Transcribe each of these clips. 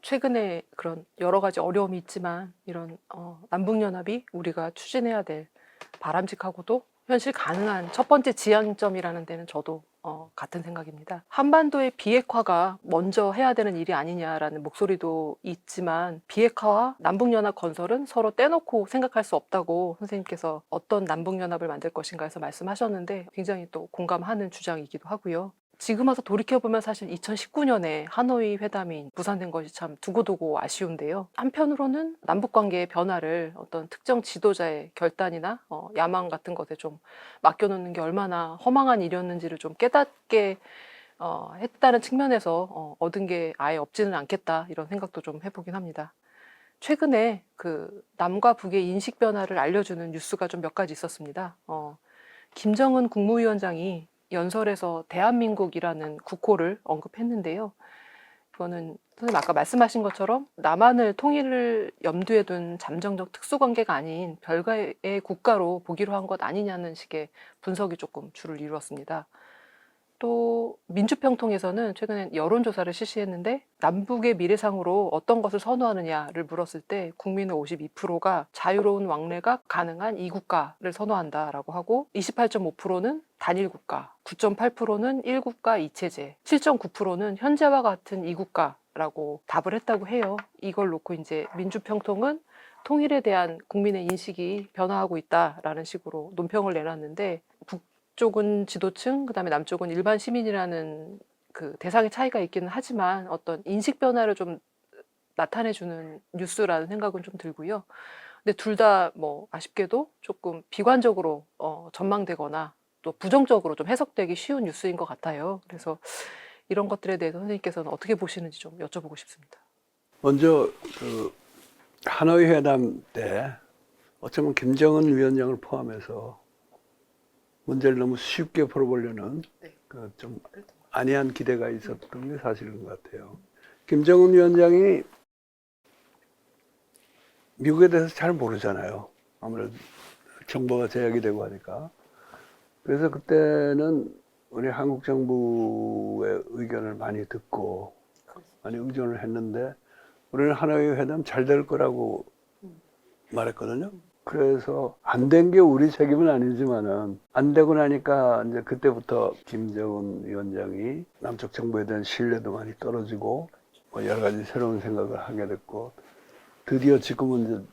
최근에 그런 여러 가지 어려움이 있지만 이런 남북연합이 우리가 추진해야 될 바람직하고도 현실 가능한 첫 번째 지향점이라는 데는 저도 같은 생각입니다. 한반도의 비핵화가 먼저 해야 되는 일이 아니냐라는 목소리도 있지만 비핵화와 남북연합 건설은 서로 떼놓고 생각할 수 없다고 선생님께서 어떤 남북연합을 만들 것인가 해서 말씀하셨는데 굉장히 또 공감하는 주장이기도 하고요. 지금 와서 돌이켜보면 사실 2019년에 하노이 회담이 무산된 것이 참 두고두고 아쉬운데요. 한편으로는 남북관계의 변화를 어떤 특정 지도자의 결단이나 야망 같은 것에 좀 맡겨놓는 게 얼마나 허망한 일이었는지를 좀 깨닫게 했다는 측면에서 얻은 게 아예 없지는 않겠다 이런 생각도 좀 해보긴 합니다. 최근에 그 남과 북의 인식 변화를 알려주는 뉴스가 좀 몇 가지 있었습니다. 김정은 국무위원장이 연설에서 대한민국이라는 국호를 언급했는데요. 이거는 선생님 아까 말씀하신 것처럼 남한을 통일을 염두에 둔 잠정적 특수관계가 아닌 별개의 국가로 보기로 한 것 아니냐는 식의 분석이 조금 주를 이루었습니다. 또 민주평통에서는 최근에 여론조사를 실시했는데 남북의 미래상으로 어떤 것을 선호하느냐를 물었을 때 국민의 52%가 자유로운 왕래가 가능한 이국가를 선호한다라고 하고 28.5%는 단일국가, 9.8%는 1국가 2체제, 7.9%는 현재와 같은 이국가라고 답을 했다고 해요. 이걸 놓고 이제 민주평통은 통일에 대한 국민의 인식이 변화하고 있다라는 식으로 논평을 내놨는데 북쪽은 지도층, 그다음에 남쪽은 일반 시민이라는 그 대상의 차이가 있기는 하지만 어떤 인식 변화를 좀 나타내주는 뉴스라는 생각은 좀 들고요. 근데 둘 다 뭐 아쉽게도 조금 비관적으로 전망되거나 또 부정적으로 좀 해석되기 쉬운 뉴스인 것 같아요. 그래서 이런 것들에 대해서 선생님께서는 어떻게 보시는지 좀 여쭤보고 싶습니다. 먼저 그 하노이 회담 때 어쩌면 김정은 위원장을 포함해서 문제를 너무 쉽게 풀어보려는 그 좀 안이한 기대가 있었던 게 사실인 것 같아요. 김정은 위원장이 미국에 대해서 잘 모르잖아요. 아무래도 정보가 제약이 되고 하니까. 그래서 그때는 우리 한국 정부의 의견을 많이 듣고 많이 의존을 했는데 우리는 하노이 회담 잘 될 거라고 말했거든요. 그래서 안 된 게 우리 책임은 아니지만은 안 되고 나니까 이제 그때부터 김정은 위원장이 남쪽 정부에 대한 신뢰도 많이 떨어지고 뭐 여러 가지 새로운 생각을 하게 됐고 드디어 지금은 이제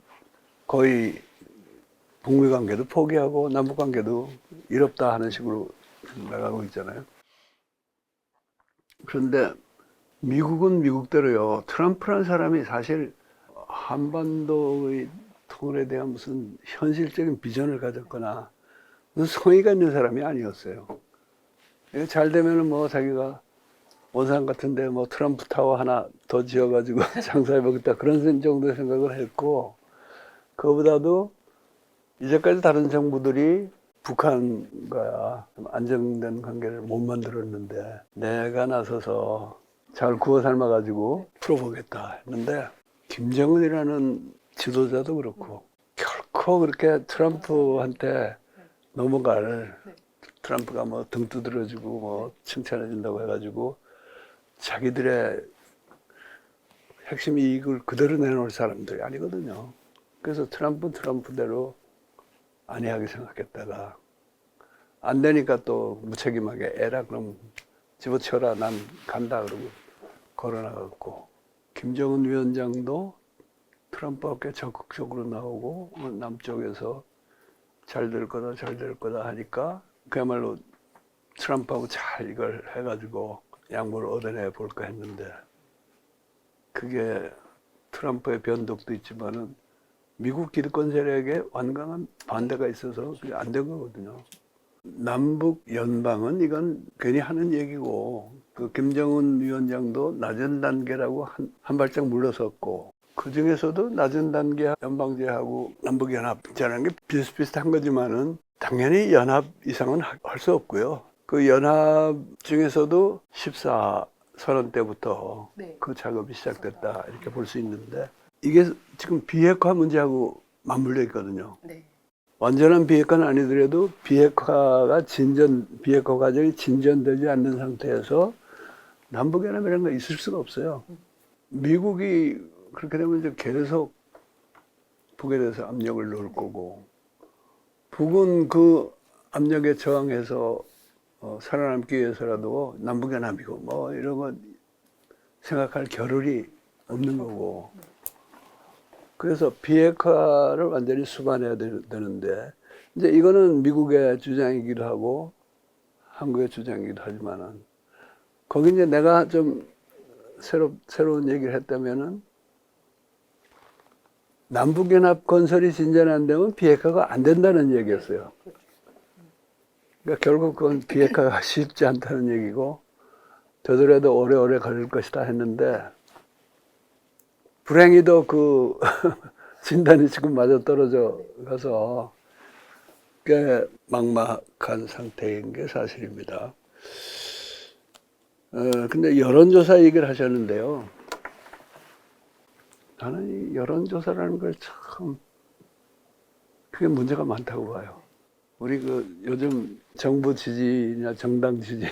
거의 북미 관계도 포기하고 남북 관계도 이롭다 하는 식으로 나가고 있잖아요. 그런데 미국은 미국대로요. 트럼프라는 사람이 사실 한반도의 통일에 대한 무슨 현실적인 비전을 가졌거나 무슨 성의가 있는 사람이 아니었어요. 잘 되면은 뭐 자기가 원산 같은데 뭐 트럼프 타워 하나 더 지어가지고 장사해보겠다 그런 정도의 생각을 했고, 그거보다도 이제까지 다른 정부들이 북한과 좀 안정된 관계를 못 만들었는데 내가 나서서 잘 구워 삶아가지고 풀어보겠다 했는데, 김정은이라는 지도자도 그렇고 결코 그렇게 트럼프한테 넘어갈, 트럼프가 뭐 등 두드려주고 뭐 칭찬해준다고 해가지고 자기들의 핵심 이익을 그대로 내놓을 사람들이 아니거든요. 그래서 트럼프는 트럼프대로 안이하게 생각했다가 안 되니까 또 무책임하게 에라 그럼 집어치워라 난 간다 그러고 걸어나갔고, 김정은 위원장도 트럼프와 꽤 적극적으로 나오고 남쪽에서 잘 될 거다 잘 될 거다 하니까 그야말로 트럼프하고 잘 이걸 해가지고 양보를 얻어내 볼까 했는데, 그게 트럼프의 변덕도 있지만은 미국 기득권 세력의 완강한 반대가 있어서 그게 안 된 거거든요. 남북 연방은 이건 괜히 하는 얘기고, 그 김정은 위원장도 낮은 단계라고 한 발짝 물러섰고, 그 중에서도 낮은 단계 연방제하고 남북연합제라는 게 비슷비슷한 거지만은 당연히 연합 이상은 할 수 없고요. 그 연합 중에서도 14 선언 때부터 그 작업이 시작됐다 이렇게 볼 수 있는데, 이게 지금 비핵화 문제하고 맞물려 있거든요. 완전한 비핵화는 아니더라도 비핵화 과정이 진전되지 않는 상태에서 남북연합이라는 거 있을 수가 없어요. 미국이 그렇게 되면 이제 계속 북에 대해서 압력을 넣을 거고, 북은 그 압력에 저항해서 살아남기 위해서라도 남북연합이고 뭐 이런 건 생각할 겨를이 없는 거고, 그래서 비핵화를 완전히 수반해야 되는데, 이제 이거는 미국의 주장이기도 하고 한국의 주장이기도 하지만은, 거기 이제 내가 좀 새로운 얘기를 했다면은, 남북연합 건설이 진전 안 되면 비핵화가 안 된다는 얘기였어요. 그러니까 결국 그건 비핵화가 쉽지 않다는 얘기고, 되더라도 오래오래 걸릴 것이다 했는데, 불행히도 그 진단이 지금 맞아 떨어져 가서 꽤 막막한 상태인 게 사실입니다. 근데 여론조사 얘기를 하셨는데요. 나는 이 여론조사라는 걸 참, 그게 문제가 많다고 봐요. 우리 그 요즘 정부 지지나 정당 지지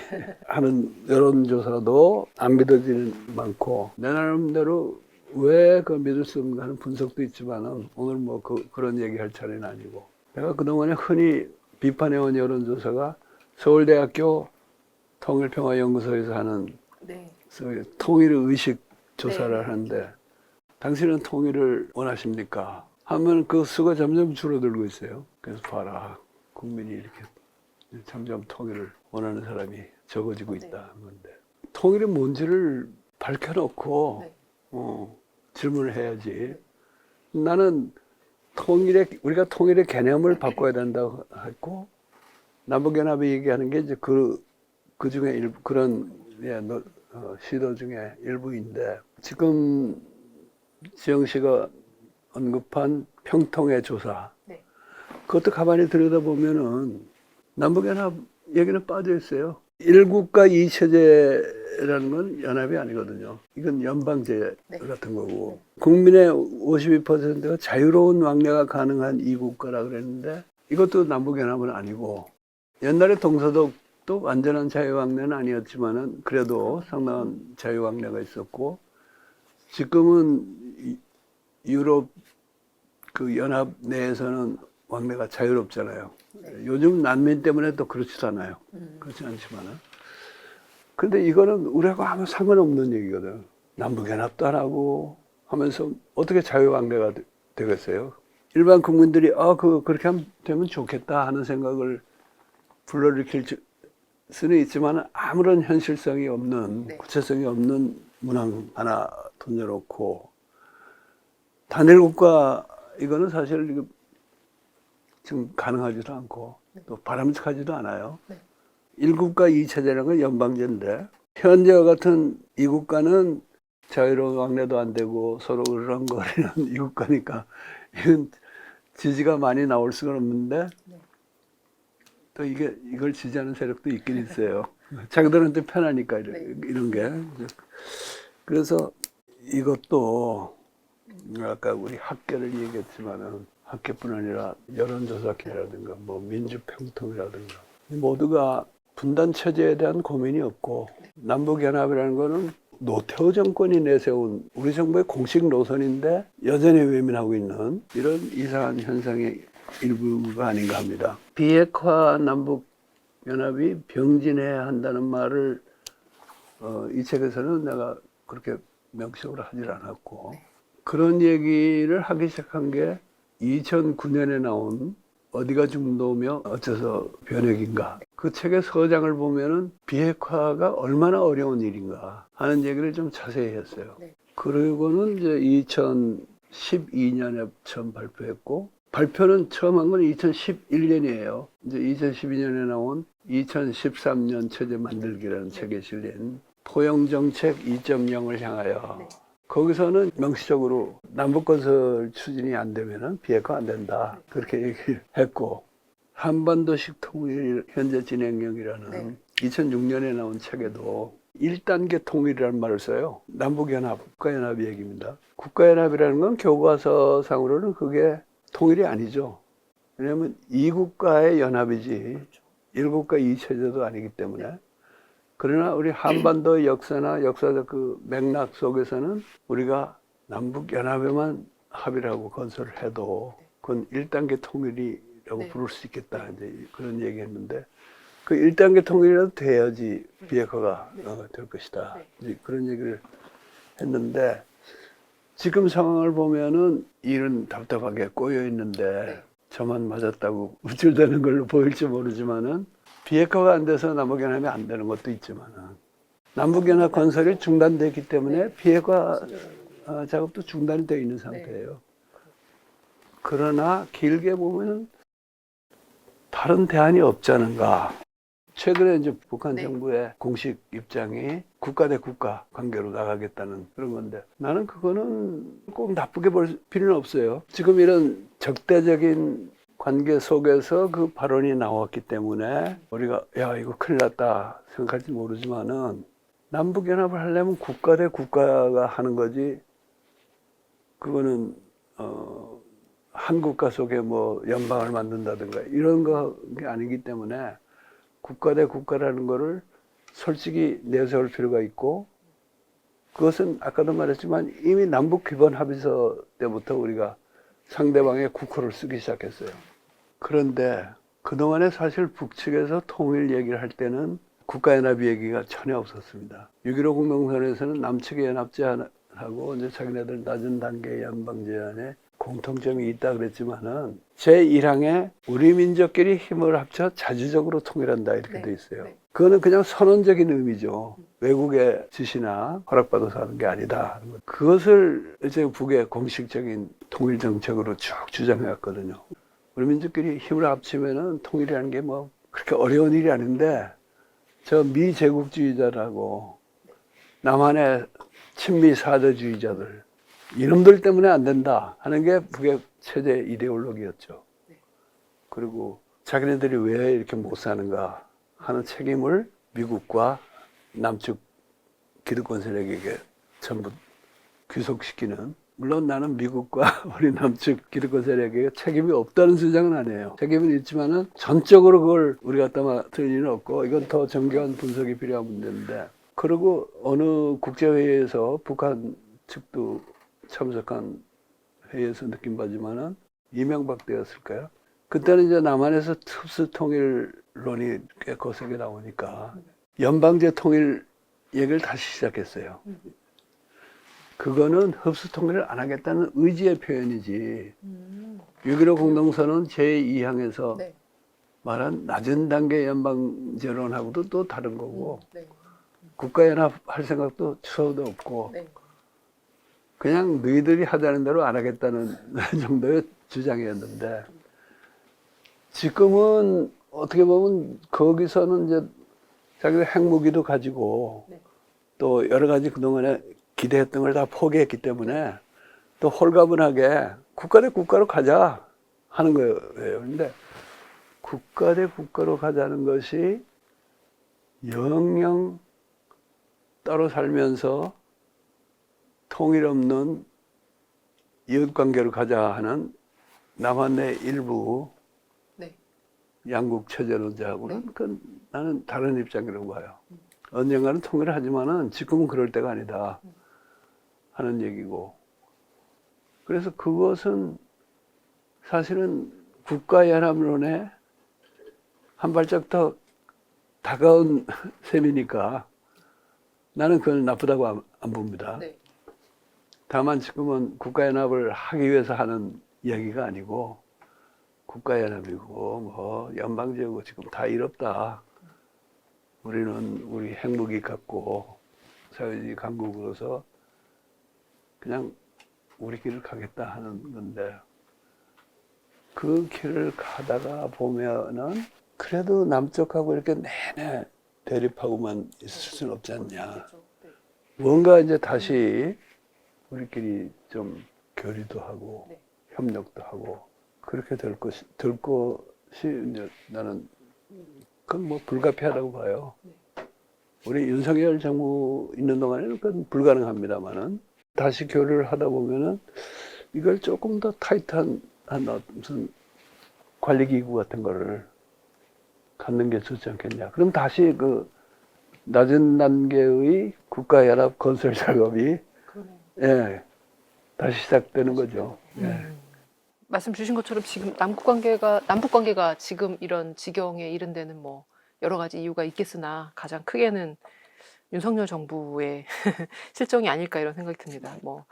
하는 여론조사도 안 믿어지는 많고, 내 나름대로 왜 그 믿을 수 없는가 하는 분석도 있지만은, 오늘 뭐 그런 얘기 할 차례는 아니고, 내가 그동안에 흔히 비판해온 여론조사가 서울대학교 통일평화연구소에서 하는 네. 통일 의식 조사를 네. 하는데, 당신은 통일을 원하십니까? 하면 그 수가 점점 줄어들고 있어요. 그래서 봐라, 국민이 이렇게 점점 통일을 원하는 사람이 적어지고 있다. 건데, 통일이 뭔지를 밝혀놓고 질문을 해야지. 나는 우리가 통일의 개념을 바꿔야 된다고 했고, 남북연합이 얘기하는 게 이제 그 중에 그런 시도 중에 일부인데, 지금 지영 씨가 언급한 평통의 조사, 그것도 가만히 들여다보면은 남북연합 얘기는 빠져 있어요. 일국가 이체제라는 건 연합이 아니거든요. 이건 연방제 같은 거고, 국민의 52%가 자유로운 왕래가 가능한 이국가라 그랬는데, 이것도 남북연합은 아니고, 옛날에 동서독도 완전한 자유왕래는 아니었지만은 그래도 상당한 자유왕래가 있었고, 지금은 유럽 그 연합 내에서는 왕래가 자유롭잖아요. 요즘 난민 때문에 또 그렇지도 않아요. 그렇지 않지만은. 근데 이거는 우리하고 아무 상관없는 얘기거든. 남북연합도 안 하고 하면서 어떻게 자유왕래가 되겠어요? 일반 국민들이 그렇게 되면 좋겠다 하는 생각을 불러일으킬 수는 있지만, 아무런 현실성이 없는, 구체성이 없는 문항 하나 던져놓고, 단일국가 이거는 사실 지금 가능하지도 않고 또 바람직하지도 않아요. 일국가 이체제라는 건 연방제인데, 현재와 같은 이국가는 자유로운 왕래도 안 되고 서로 으르렁거리는 이국가니까 이건 지지가 많이 나올 수가 없는데, 또 이걸 지지하는 세력도 있긴 있어요. 자기들한테 편하니까 이런 게. 그래서 이것도 아까 우리 학계를 얘기했지만은, 학계뿐 아니라 여론조사라든가 뭐 민주평통이라든가 모두가 분단 체제에 대한 고민이 없고, 남북연합이라는 거는 노태우 정권이 내세운 우리 정부의 공식 노선인데 여전히 외면하고 있는 이런 이상한 현상의 일부가 아닌가 합니다. 비핵화 남북연합이 병진해야 한다는 말을 이 책에서는 내가 그렇게 명시적으로 하질 않았고, 그런 얘기를 하기 시작한 게 2009년에 나온 어디가 중도며 어째서 변혁인가, 그 책의 서장을 보면은 비핵화가 얼마나 어려운 일인가 하는 얘기를 좀 자세히 했어요. 그리고는 이제 2012년에 처음 발표했고, 발표는 처음 한 건 2011년이에요. 이제 2012년에 나온 2013년 체제 만들기라는 책에 실린 포용정책 2.0을 향하여, 거기서는 명시적으로 남북건설 추진이 안 되면은 비핵화 안 된다, 그렇게 얘기를 했고, 한반도식 통일 현재 진행형이라는 2006년에 나온 책에도 1단계 통일이라는 말을 써요. 남북연합, 국가연합 얘기입니다. 국가연합이라는 건 교과서상으로는 그게 통일이 아니죠. 왜냐하면 이국가의 연합이지 일국가 이체제도 아니기 때문에, 그러나 우리 한반도의 역사나 역사적 그 맥락 속에서는 우리가 남북 연합에만 합의를 하고 건설을 해도 그건 1단계 통일이라고 네. 부를 수 있겠다. 이제 그런 얘기했는데 그 1단계 통일이라도 돼야지 비핵화가 될 것이다. 이제 그런 얘기를 했는데 지금 상황을 보면은 일은 답답하게 꼬여 있는데 저만 맞았다고 우쭐대는 걸로 보일지 모르지만은 비핵화가 안 돼서 남북연합이 안 되는 것도 있지만은 남북연합 건설이 중단됐기 때문에 비핵화 작업도 중단이 되어 있는 상태예요. 그러나 길게 보면은 다른 대안이 없지 않은가. 최근에 이제 북한 정부의 공식 입장이 국가 대 국가 관계로 나가겠다는 그런 건데 나는 그거는 꼭 나쁘게 볼 필요는 없어요. 지금 이런 적대적인 관계 속에서 그 발언이 나왔기 때문에 우리가 야 이거 큰일 났다 생각할지 모르지만은 남북연합을 하려면 국가 대 국가가 하는 거지 그거는 한 국가 속에 뭐 연방을 만든다든가 이런 게 아니기 때문에 국가 대 국가라는 거를 솔직히 내세울 필요가 있고 그것은 아까도 말했지만 이미 남북 기본 합의서 때부터 우리가 상대방의 국호를 쓰기 시작했어요. 그런데 그동안에 사실 북측에서 통일 얘기를 할 때는 국가연합 얘기가 전혀 없었습니다. 6.15 공동선언에서는 남측의 연합제안하고 이제 자기네들 낮은 단계 연방 제안에 공통점이 있다 그랬지만은 제1항에 우리 민족끼리 힘을 합쳐 자주적으로 통일한다 이렇게 돼 있어요. 그거는 그냥 선언적인 의미죠. 외국의 지시나 허락받아서 하는 게 아니다. 그것을 이제 북의 공식적인 통일 정책으로 쭉 주장해 왔거든요. 우리 민족끼리 힘을 합치면은 통일이라는 게 뭐 그렇게 어려운 일이 아닌데 저 미제국주의자라고 남한의 친미 사대주의자들 이놈들 때문에 안 된다 하는 게 북의 최대 이데올로기였죠. 그리고 자기네들이 왜 이렇게 못 사는가 하는 책임을 미국과 남측 기득권 세력에게 전부 귀속시키는 물론 나는 미국과 우리 남측 기득권 세력에게 책임이 없다는 주장은 아니에요. 책임은 있지만은 전적으로 그걸 우리 갖다 맡을 일은 없고 이건 더 정교한 분석이 필요한 문제인데 그리고 어느 국제회의에서 북한 측도 참석한 회의에서 느낀 바지만은 이명박 때였을까요? 그때는 이제 남한에서 흡수 통일론이 꽤 거세게 나오니까 연방제 통일 얘기를 다시 시작했어요. 그거는 흡수 통일을 안 하겠다는 의지의 표현이지. 6.15 공동선언 제2항에서 말한 낮은 단계 연방제론하고도 또 다른 거고 국가연합 할 생각도 추서도 없고 그냥 너희들이 하자는 대로 안 하겠다는 정도의 주장이었는데 지금은 어떻게 보면 거기서는 이제 자기들 핵무기도 가지고 또 여러 가지 그동안에 기대했던 걸 다 포기했기 때문에 또 홀가분하게 국가 대 국가로 가자 하는 거예요. 그런데 국가 대 국가로 가자는 것이 영영 따로 살면서 통일 없는 이웃관계로 가자 하는 남한 내 일부 양국 체제론자하고는 나는 다른 입장이라고 봐요. 언젠가는 통일을 하지만은 지금은 그럴 때가 아니다 하는 얘기고. 그래서 그것은 사실은 국가연합론에 한 발짝 더 다가온 셈이니까 나는 그걸 나쁘다고 안 봅니다. 다만 지금은 국가연합을 하기 위해서 하는 이야기가 아니고 국가연합이고 뭐 연방제고 지금 다 이롭다. 우리는 우리 핵무기 갖고 사회주의 강국으로서 그냥 우리 길을 가겠다 하는 건데 그 길을 가다가 보면은 그래도 남쪽하고 이렇게 내내 대립하고만 있을 수는 없지 않냐. 뭔가 이제 다시 우리끼리 좀 교류도 하고 협력도 하고 그렇게 될 것이 이제 나는 그건 뭐 불가피하다고 봐요. 우리 윤석열 정부 있는 동안에는 그건 불가능합니다만은 다시 교류를 하다 보면은 이걸 조금 더 타이트한 무슨 관리기구 같은 거를 갖는 게 좋지 않겠냐. 그럼 다시 그 낮은 단계의 국가연합 건설 작업이 예, 다시 시작되는 거죠. 예. 말씀 주신 것처럼 지금 남북 관계가 지금 이런 지경에 이른 데는 뭐 여러 가지 이유가 있겠으나 가장 크게는 윤석열 정부의 실정이 아닐까 이런 생각이 듭니다. 뭐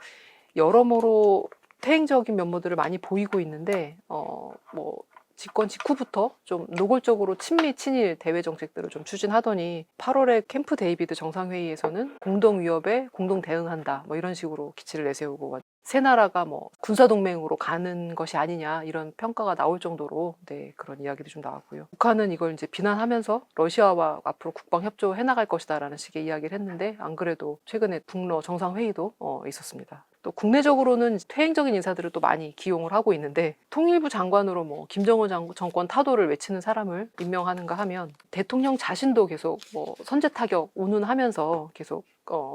여러모로 퇴행적인 면모들을 많이 보이고 있는데 뭐 집권 직후부터 좀 노골적으로 친미 친일 대외 정책들을 좀 추진하더니 8월에 캠프 데이비드 정상회의에서는 공동 위협에 공동 대응한다 뭐 이런 식으로 기치를 내세우고 세 나라가 뭐 군사 동맹으로 가는 것이 아니냐 이런 평가가 나올 정도로 네, 그런 이야기도 좀 나왔고요. 북한은 이걸 이제 비난하면서 러시아와 앞으로 국방 협조해 나갈 것이다라는 식의 이야기를 했는데 안 그래도 최근에 북러 정상회의도 있었습니다. 또 국내적으로는 퇴행적인 인사들을 또 많이 기용을 하고 있는데 통일부 장관으로 뭐 김정은 정권 타도를 외치는 사람을 임명하는가 하면 대통령 자신도 계속 뭐 선제 타격 운운하면서 계속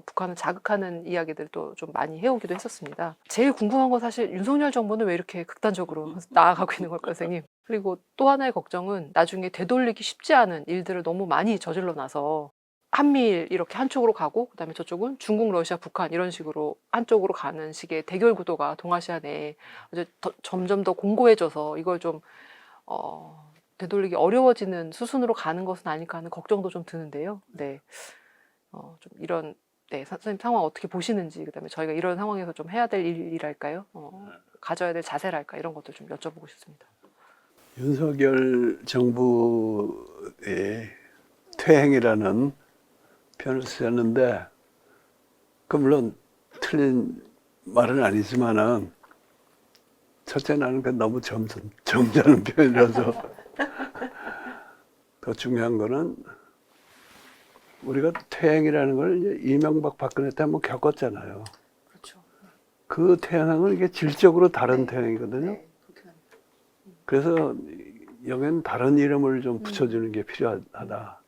북한을 자극하는 이야기들도 좀 많이 해오기도 했었습니다. 제일 궁금한 건 사실 윤석열 정부는 왜 이렇게 극단적으로 나아가고 있는 걸까요, 선생님? 그리고 또 하나의 걱정은 나중에 되돌리기 쉽지 않은 일들을 너무 많이 저질러 놔서 한미일 이렇게 한쪽으로 가고 그다음에 저쪽은 중국, 러시아, 북한 이런 식으로 한쪽으로 가는 식의 대결 구도가 동아시아 내에 이제 점점 더 공고해져서 이걸 좀 되돌리기 어려워지는 수순으로 가는 것은 아닐까 하는 걱정도 좀 드는데요. 네, 좀 이런 네, 선생님 상황 어떻게 보시는지 그다음에 저희가 이런 상황에서 좀 해야 될 일이랄까요? 가져야 될 자세랄까 이런 것들 좀 여쭤보고 싶습니다. 윤석열 정부의 퇴행이라는 표현을 쓰셨는데 그 물론 틀린 말은 아니지만은 첫째 나는 그 너무 점잖은 표현이라서 더 중요한 거는 우리가 퇴행이라는 걸 이제 이명박 박근혜 때 한번 겪었잖아요. 그렇죠. 그 퇴행은 이게 질적으로 다른 퇴행이거든요. 네, 그렇긴 합니다. 그래서 여기는 다른 이름을 좀 붙여주는 게 필요하다.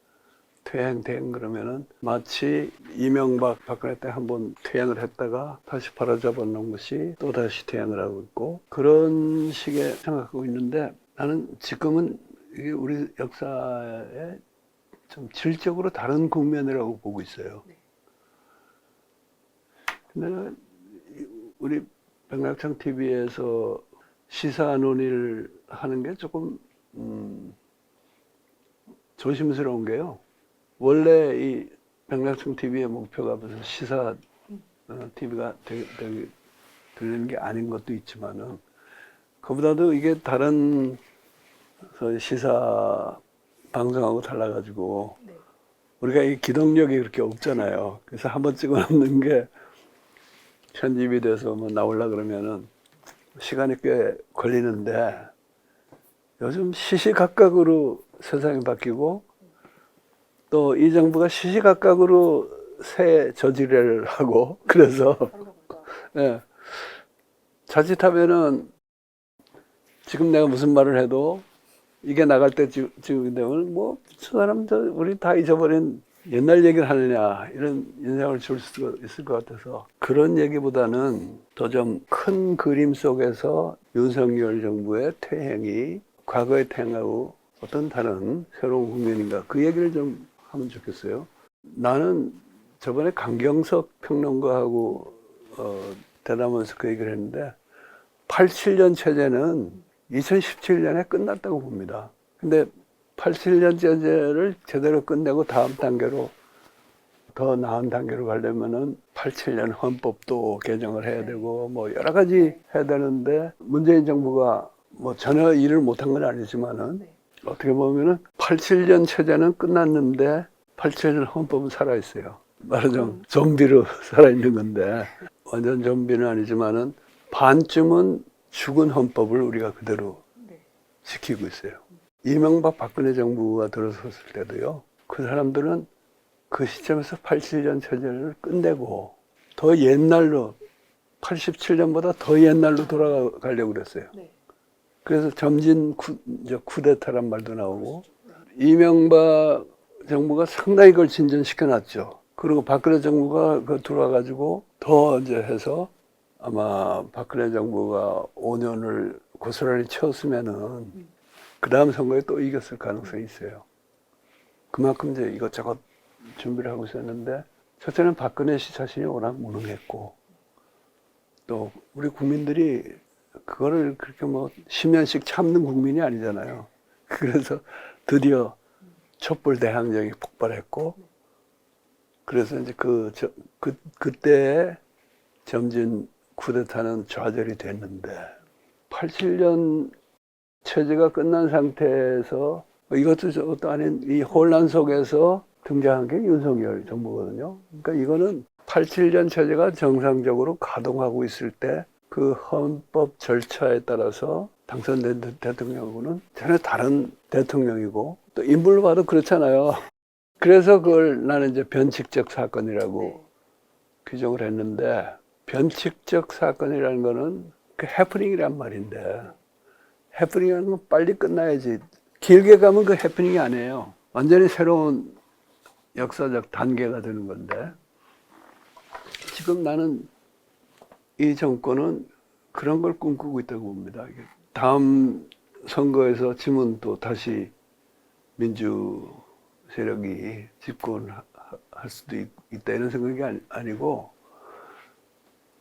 퇴행 그러면은 마치 이명박 박근혜 때 한번 퇴행을 했다가 다시 바로잡아 놓은 것이 또 다시 퇴행을 하고 있고 그런 식의 생각하고 있는데 나는 지금은 이게 우리 역사에 좀 질적으로 다른 국면이라고 보고 있어요. 근데 우리 백낙장 TV에서 시사 논의를 하는 게 조금 조심스러운 게요. 원래 이 백낙장 TV의 목표가 무슨 시사 TV가 되는 게 아닌 것도 있지만은 그보다도 이게 다른 시사 방송하고 달라가지고 우리가 이 기동력이 그렇게 없잖아요. 그래서 한번 찍어놓는 게 편집이 돼서 뭐 나오려 그러면은 시간이 꽤 걸리는데 요즘 시시각각으로 세상이 바뀌고 또 이 정부가 시시각각으로 새 저지를 하고 그래서 예, 자칫하면은 지금 내가 무슨 말을 해도 이게 나갈 때쯤 되면 뭐 저 사람 우리 다 잊어버린 옛날 얘기를 하느냐 이런 인상을 줄 수가 있을 것 같아서 그런 얘기보다는 더 좀 큰 그림 속에서 윤석열 정부의 퇴행이 과거의 퇴행하고 어떤 다른 새로운 국면인가 그 얘기를 좀 하면 좋겠어요. 나는 저번에 강경석 평론가하고 대담하면서 그 얘기를 했는데 87년 체제는 2017년에 끝났다고 봅니다. 근데 87년 체제를 제대로 끝내고 다음 단계로 더 나은 단계로 가려면은 87년 헌법도 개정을 해야 되고 뭐 여러 가지 해야 되는데 문재인 정부가 뭐 전혀 일을 못한 건 아니지만은 어떻게 보면은 87년 체제는 끝났는데 87년 헌법은 살아있어요. 말하자면 좀비로 살아있는 건데 완전 좀비는 아니지만은 반쯤은 죽은 헌법을 우리가 그대로 지키고 있어요. 이명박 박근혜 정부가 들어섰을 때도요. 그 사람들은 그 시점에서 87년 체제를 끝내고 더 옛날로 87년보다 더 옛날로 돌아가려고 그랬어요. 그래서 점진 쿠데타란 말도 나오고 이명박 정부가 상당히 그걸 진전시켜놨죠. 그리고 박근혜 정부가 그 들어와가지고 더 이제 해서 아마 박근혜 정부가 5년을 고스란히 채웠으면은 그 다음 선거에 또 이겼을 가능성이 있어요. 그만큼 이제 이것저것 준비를 하고 있었는데 첫째는 박근혜 씨 자신이 워낙 무능했고 또 우리 국민들이 그거를 그렇게 뭐 10년씩 참는 국민이 아니잖아요. 그래서 드디어 촛불 대항전이 폭발했고 그래서 이제 그때에 점진 쿠데타는 좌절이 됐는데 87년 체제가 끝난 상태에서 이것도 저것도 아닌 이 혼란 속에서 등장한 게 윤석열 정부거든요. 그러니까 이거는 87년 체제가 정상적으로 가동하고 있을 때 그 헌법 절차에 따라서 당선된 대통령하고는 전혀 다른 대통령이고 또 인물로 봐도 그렇잖아요. 그래서 그걸 나는 이제 변칙적 사건이라고 네. 규정을 했는데 변칙적 사건이라는 거는 그 해프닝이란 말인데 해프닝이라는 건 빨리 끝나야지 길게 가면 그 해프닝이 아니에요. 완전히 새로운 역사적 단계가 되는 건데 지금 나는 이 정권은 그런 걸 꿈꾸고 있다고 봅니다. 다음 선거에서 지면 또 다시 민주 세력이 집권할 수도 있다 이런 생각이 아니고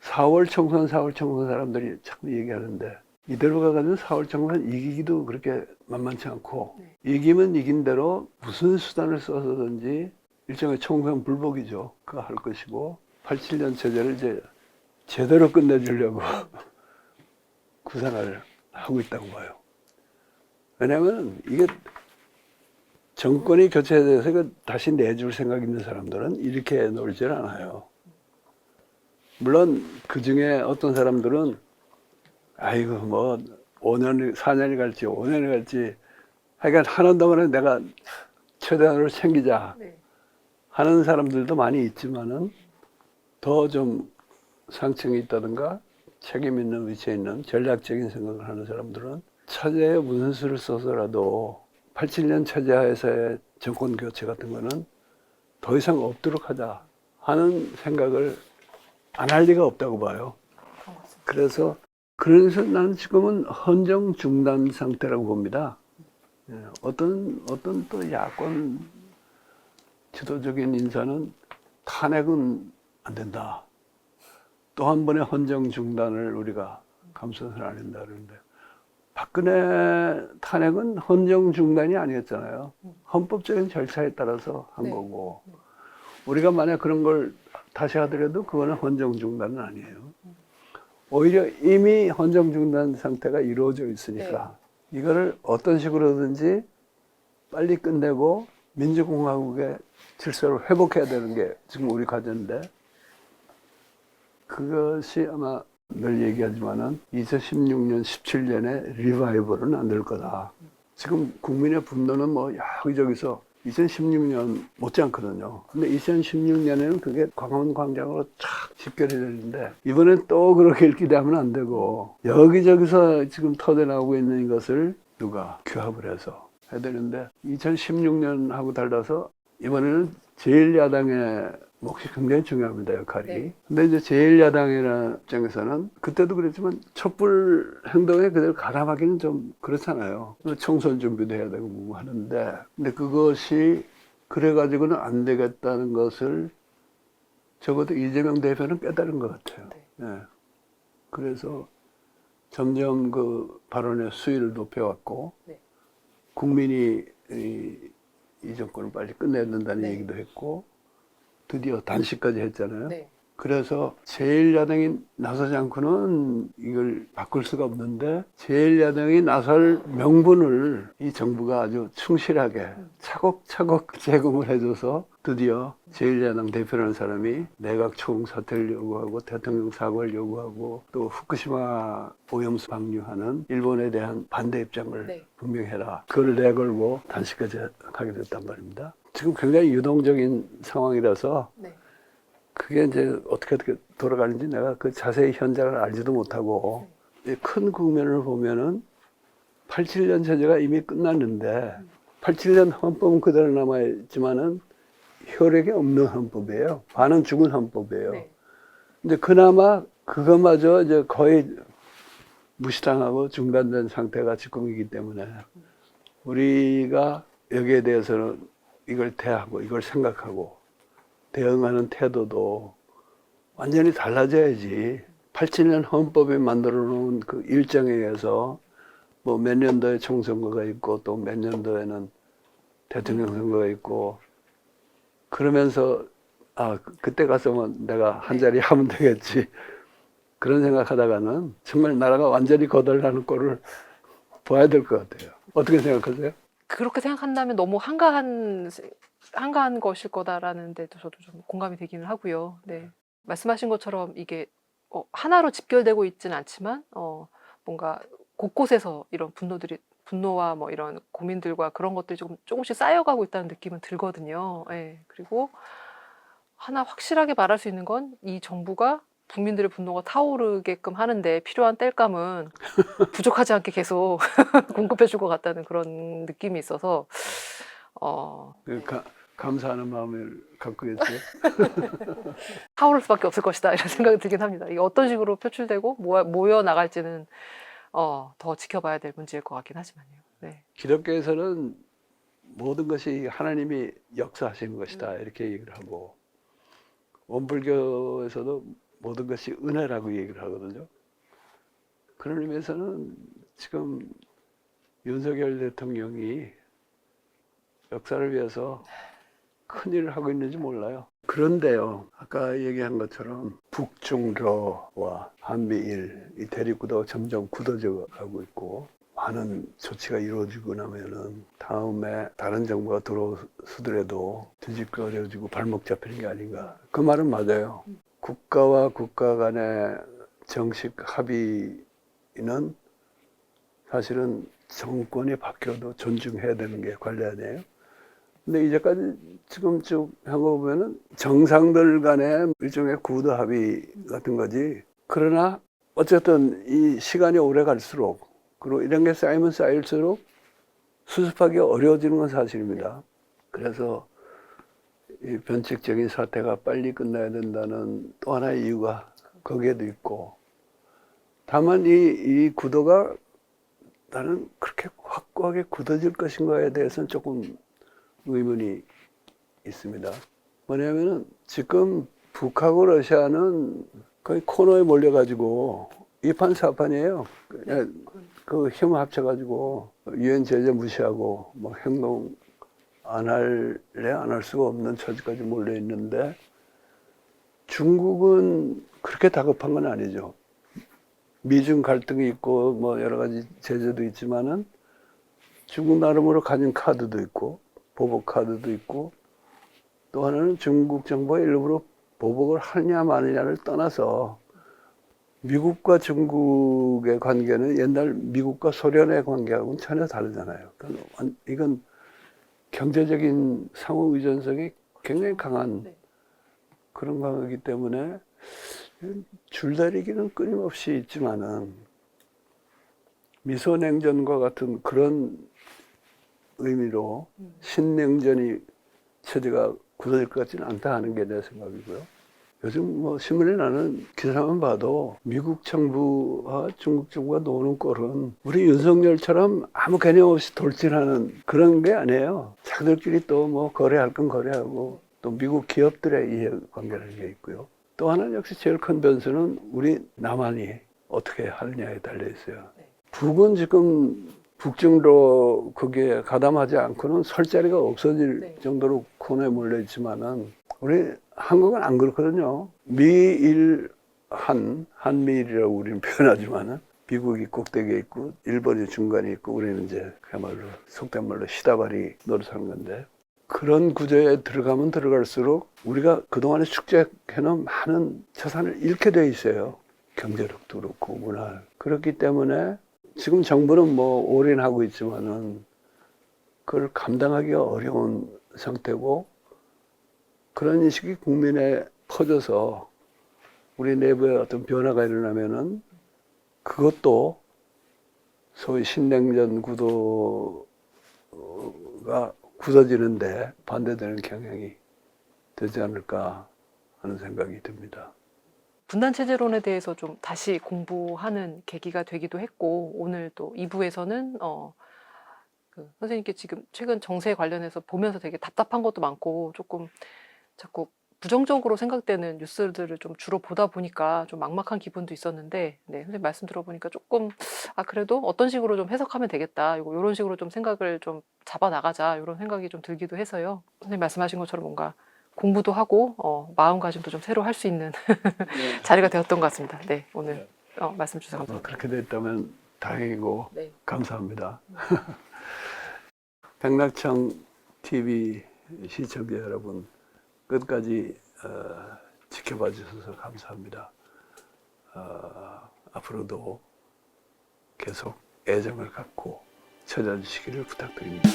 4월 총선 사람들이 자꾸 얘기하는데 이대로 가가지고 4월 총선 이기기도 그렇게 만만치 않고 이기면 이긴 대로 무슨 수단을 써서든지 일종의 총선 불복이죠. 그거 할 것이고 87년 체제를 이제 제대로 끝내주려고 구상을 하고 있다고 봐요. 왜냐하면 이게 정권이 교체돼서 다시 내줄 생각 있는 사람들은 이렇게 놀질 않아요. 물론 그 중에 어떤 사람들은 아이고 뭐 5년, 4년이 갈지 5년이 갈지 하여간 하는 동안에 내가 최대한으로 챙기자 하는 사람들도 많이 있지만은 더 좀 상층이 있다든가 책임 있는 위치에 있는 전략적인 생각을 하는 사람들은 차제에 무슨 수를 써서라도 87년 체제하에서의 정권 교체 같은 거는 더 이상 없도록 하자 하는 생각을 안 할 리가 없다고 봐요. 그래서 나는 지금은 헌정 중단 상태라고 봅니다. 어떤 또 야권 지도적인 인사는 탄핵은 안 된다. 또 한 번의 헌정 중단을 우리가 감수는 안 한다 그러는데 박근혜 탄핵은 헌정 중단이 아니었잖아요. 헌법적인 절차에 따라서 한 거고 우리가 만약 그런 걸 다시 하더라도 그거는 헌정 중단은 아니에요. 오히려 이미 헌정 중단 상태가 이루어져 있으니까 이거를 어떤 식으로든지 빨리 끝내고 민주공화국의 질서를 회복해야 되는 게 지금 우리 과제인데 그것이 아마 늘 얘기하지만은 2016년, 17년에 리바이벌은 안 될 거다. 지금 국민의 분노는 뭐 여기저기서 2016년 못지않거든요. 근데 2016년에는 그게 광화문 광장으로 촥 집결이 되는데 이번엔 또 그렇게 기대하면 안 되고 여기저기서 지금 터져나오고 있는 것을 누가 규합을 해서 해야 되는데 2016년하고 달라서 이번에는 제1야당의 몫이 굉장히 중요합니다, 역할이. 근데 이제 제1야당이라는 입장에서는 그때도 그랬지만 촛불 행동에 그대로 가담하기는 좀 그렇잖아요. 총선 준비도 해야 되고 뭐 하는데 근데 그것이 그래가지고는 안 되겠다는 것을 적어도 이재명 대표는 깨달은 것 같아요. 그래서 점점 그 발언의 수위를 높여왔고 국민이 이 정권을 빨리 끝내야 된다는 얘기도 했고 드디어 단식까지 했잖아요. 그래서 제1야당이 나서지 않고는 이걸 바꿀 수가 없는데 제1야당이 나설 명분을 이 정부가 아주 충실하게 차곡차곡 제공을 해줘서 드디어 제1야당 대표라는 사람이 내각 총사퇴를 요구하고 대통령 사과를 요구하고 또 후쿠시마 오염수 방류하는 일본에 대한 반대 입장을 분명히 해라. 그걸 내걸고 단식까지 하게 됐단 말입니다. 지금 굉장히 유동적인 상황이라서 그게 이제 어떻게 돌아가는지 내가 그 자세히 현장을 알지도 못하고 큰 국면을 보면은 87년 체제가 이미 끝났는데 87년 헌법은 그대로 남아있지만은 효력이 없는 헌법이에요. 반은 죽은 헌법이에요. 근데 그나마 그것마저 이제 거의 무시당하고 중단된 상태가 지금이기 때문에 우리가 여기에 대해서는 이걸 대하고 이걸 생각하고 대응하는 태도도 완전히 달라져야지. 87년 헌법에 만들어 놓은 그 일정에 의해서 뭐 몇 년도에 총선거가 있고 또 몇 년도에는 대통령 선거가 있고 그러면서 그때 가서면 내가 한 자리 하면 되겠지 그런 생각하다가는 정말 나라가 완전히 거덜나는 꼴을 봐야 될 것 같아요. 어떻게 생각하세요? 그렇게 생각한다면 너무 한가한 것일 거다라는 데도 저도 좀 공감이 되기는 하고요. 네. 말씀하신 것처럼 이게 하나로 집결되고 있지는 않지만 뭔가 곳곳에서 이런 분노와 뭐 이런 고민들과 그런 것들이 조금씩 쌓여가고 있다는 느낌은 들거든요. 예. 그리고 하나 확실하게 말할 수 있는 건 이 정부가 국민들의 분노가 타오르게끔 하는데 필요한 땔감은 부족하지 않게 계속 공급해 줄 것 같다는 그런 느낌이 있어서 감사하는 마음을 갖고 계세요? 타오를 수밖에 없을 것이다 이런 생각이 들긴 합니다. 이게 어떤 식으로 표출되고 모여 나갈지는 더 지켜봐야 될 문제일 것 같긴 하지만요. 네. 기독교에서는 모든 것이 하나님이 역사하시는 것이다 이렇게 얘기를 하고 원불교에서도 모든 것이 은혜라고 얘기를 하거든요. 그런 의미에서는 지금 윤석열 대통령이 역사를 위해서 큰 일을 하고 있는지 몰라요. 그런데요, 아까 얘기한 것처럼 북중러와 한미일 이 대립구도가 점점 굳어져 가고 있고 많은 조치가 이루어지고 나면은 다음에 다른 정부가 들어서더라도 뒤집어져지고 발목 잡히는 게 아닌가. 그 말은 맞아요. 국가와 국가 간의 정식 합의는 사실은 정권이 바뀌어도 존중해야 되는 게 관례 아니에요? 근데 이제까지 지금 쭉 한 거 보면은 정상들 간의 일종의 구도 합의 같은 거지. 그러나 어쨌든 이 시간이 오래 갈수록 그리고 이런 게 쌓이면 쌓일수록 수습하기 어려워지는 건 사실입니다. 그래서 이 변칙적인 사태가 빨리 끝나야 된다는 또 하나의 이유가 거기에도 있고 다만 이 구도가 나는 그렇게 확고하게 굳어질 것인가에 대해서는 조금 의문이 있습니다. 뭐냐면은 지금 북하고 러시아는 거의 코너에 몰려가지고 이판사판이에요. 그 힘 합쳐가지고 유엔 제재 무시하고 뭐 행동 안 할래 안 할 수가 없는 처지까지 몰려 있는데 중국은 그렇게 다급한 건 아니죠. 미중 갈등이 있고 뭐 여러 가지 제재도 있지만은 중국 나름으로 가진 카드도 있고 보복 카드도 있고 또 하나는 중국 정부가 일부러 보복을 하느냐 마느냐를 떠나서 미국과 중국의 관계는 옛날 미국과 소련의 관계하고는 전혀 다르잖아요. 이건 경제적인 상호 의존성이 굉장히 강한 그런 관계이기 때문에 줄다리기는 끊임없이 있지만은 미소냉전과 같은 그런 의미로 신냉전이 처지가 굳어질 것 같지는 않다 하는 게 내 생각이고요. 요즘 뭐 신문에 나는 기사만 봐도 미국 정부와 중국 정부가 노는 꼴은 우리 윤석열처럼 아무 개념 없이 돌진하는 그런 게 아니에요. 자기들끼리 또 뭐 거래할 건 거래하고 또 미국 기업들의 이해관계라는 게 있고요. 또 하나는 역시 제일 큰 변수는 우리 남한이 어떻게 하느냐에 달려 있어요. 북은 지금 북중로 거기에 가담하지 않고는 설 자리가 없어질 정도로 코너에 몰려 있지만은 우리 한국은 안 그렇거든요. 한미일이라고 우리는 표현하지만은 미국이 꼭대기에 있고 일본이 중간에 있고 우리는 이제 그야말로 속된 말로 시다바리 노릇하는 건데 그런 구조에 들어가면 들어갈수록 우리가 그동안에 축적해놓은 많은 자산을 잃게 돼 있어요. 경제력도 그렇고 문화. 그렇기 때문에 지금 정부는 뭐 올인하고 있지만은 그걸 감당하기가 어려운 상태고 그런 인식이 국민에 퍼져서 우리 내부에 어떤 변화가 일어나면은 그것도 소위 신냉전 구도가 굳어지는데 반대되는 경향이 되지 않을까 하는 생각이 듭니다. 분단 체제론에 대해서 좀 다시 공부하는 계기가 되기도 했고 오늘 또 2부에서는 그 선생님께 지금 최근 정세 관련해서 보면서 되게 답답한 것도 많고 조금 자꾸 부정적으로 생각되는 뉴스들을 좀 주로 보다 보니까 좀 막막한 기분도 있었는데, 네, 선생님 말씀 들어보니까 조금, 그래도 어떤 식으로 좀 해석하면 되겠다. 이런 식으로 좀 생각을 좀 잡아 나가자. 이런 생각이 좀 들기도 해서요. 선생님 말씀하신 것처럼 뭔가 공부도 하고, 마음가짐도 좀 새로 할 수 있는 네. 자리가 되었던 것 같습니다. 네, 오늘 말씀 주셔서 감사합니다. 그렇게 됐다면 다행이고 네. 감사합니다. 백낙청 TV 시청자 여러분, 끝까지 지켜봐 주셔서 감사합니다. 앞으로도 계속 애정을 갖고 찾아주시기를 부탁드립니다.